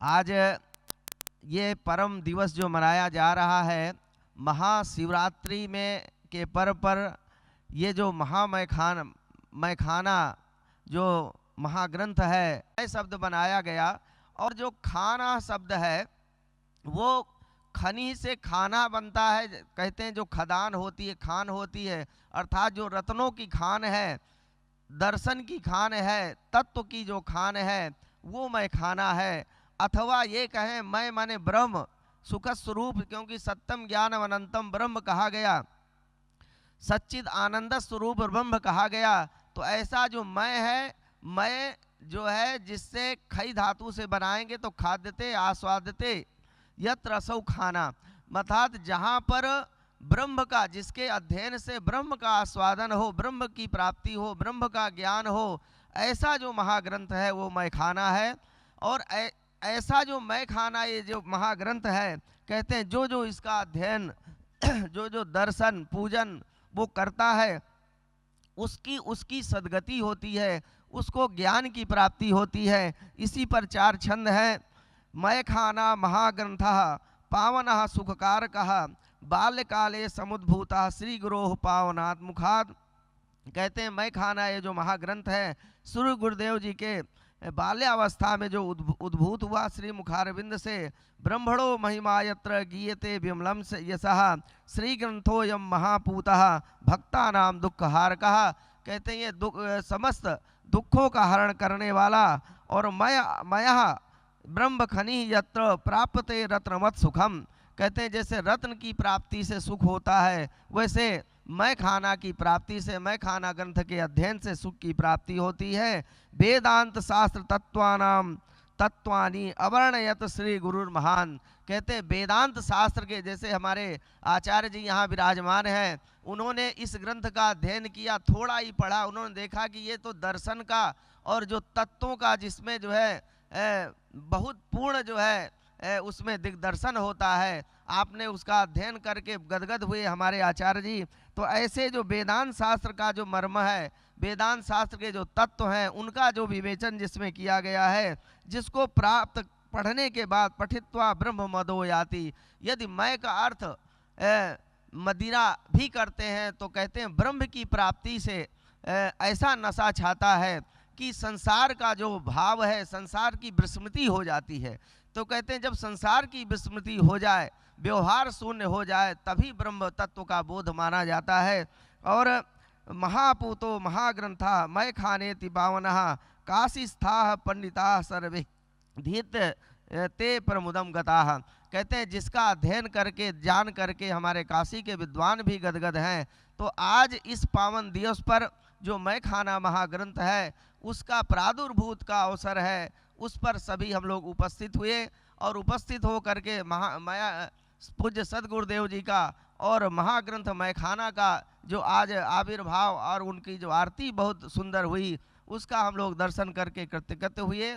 आज ये परम दिवस जो मनाया जा रहा है, महाशिवरात्रि में के पर्व पर ये जो मैखाना जो महाग्रंथ है, ये शब्द बनाया गया। और जो खाना शब्द है वो खनी से खाना बनता है। कहते हैं जो खदान होती है, खान होती है, अर्थात जो रत्नों की खान है, दर्शन की खान है, तत्व की जो खान है, वो मैखाना है। अथवा ये कहें मैं माने ब्रह्म सुख स्वरूप, क्योंकि सत्यम ज्ञान अनंतम ब्रह्म कहा गया, सच्चिद आनंद स्वरूप ब्रह्म कहा गया। तो ऐसा जो मैं है, मैं जो है जिससे खई धातु से बनाएंगे तो खाद्यते आस्वादते यत्र रसौ खाना, अर्थात जहाँ पर ब्रह्म का, जिसके अध्ययन से ब्रह्म का आस्वादन हो, ब्रह्म की प्राप्ति हो, ब्रह्म का ज्ञान हो, ऐसा जो महाग्रंथ है वो मैखाना है। और ऐसा जो मैखाना, ये जो महाग्रंथ है, कहते हैं जो जो इसका अध्ययन जो जो दर्शन पूजन वो करता है, उसकी उसकी सद्गति होती है, उसको ज्ञान की प्राप्ति होती है। इसी पर 4 छंद हैं। मैखाना महाग्रंथः पावनः सुखकारकः बाल्यकाले समुद्भूतः श्री गुरोः पावनात् मुखात्। कहते हैं मैखाना ये जो महाग्रंथ है, श्री गुरुदेव जी के बाल्यावस्था में जो उद्भूत हुआ श्री मुखारविंद से। ब्रह्मणो महिमा यत्र गीयते विमलम से यशः श्री ग्रंथोयम महापूतः भक्तानाम दुःखहारकः। कहते हैं ये समस्त दुखों का हरण करने वाला। और मयः ब्रह्म खनि यत्र प्राप्ते रत्नवत् सुखम। कहते हैं जैसे रत्न की प्राप्ति से सुख होता है, वैसे मैखाना की प्राप्ति से, मैखाना ग्रंथ के अध्ययन से सुख की प्राप्ति होती है। वेदांत शास्त्र तत्वानाम तत्वानी अवर्णयत श्री गुरुर महान। कहते हैं वेदांत शास्त्र के, जैसे हमारे आचार्य जी यहाँ विराजमान हैं, उन्होंने इस ग्रंथ का अध्ययन किया, थोड़ा ही पढ़ा, उन्होंने देखा कि ये तो दर्शन का और जो तत्वों का, जिसमें जो है बहुत पूर्ण जो है उसमें दिग्दर्शन होता है, आपने उसका अध्ययन करके गदगद हुए हमारे आचार्य जी। तो ऐसे जो वेदांत शास्त्र का जो मर्म है, वेदांत शास्त्र के जो तत्व हैं, उनका जो विवेचन जिसमें किया गया है, जिसको प्राप्त पढ़ने के बाद पठित्वा ब्रह्म मदो याति। यदि मैं का अर्थ मदिरा भी करते हैं तो कहते हैं ब्रह्म की प्राप्ति से ऐसा नशा छाता है कि संसार का जो भाव है, संसार की विस्मृति हो जाती है। तो कहते हैं जब संसार की विस्मृति हो जाए, व्यवहार शून्य हो जाए, तभी ब्रह्म तत्व का बोध माना जाता है। और महापूतो महाग्रंथा मैखानेति पावनः काशीस्थाः पंडिताः सर्वे धीत ते प्रमुदम गताः। कहते हैं जिसका अध्ययन करके जान करके हमारे काशी के विद्वान भी गदगद हैं। तो आज इस पावन दिवस पर जो मैखाना महाग्रंथ है, उसका प्रादुर्भूत का अवसर है, उस पर सभी हम लोग उपस्थित हुए। और उपस्थित हो करके पूज्य सदगुरुदेव जी का और महाग्रंथ मैखाना का जो आज आविर्भाव और उनकी जो आरती बहुत सुंदर हुई, उसका हम लोग दर्शन करके कृतज्ञ हुए।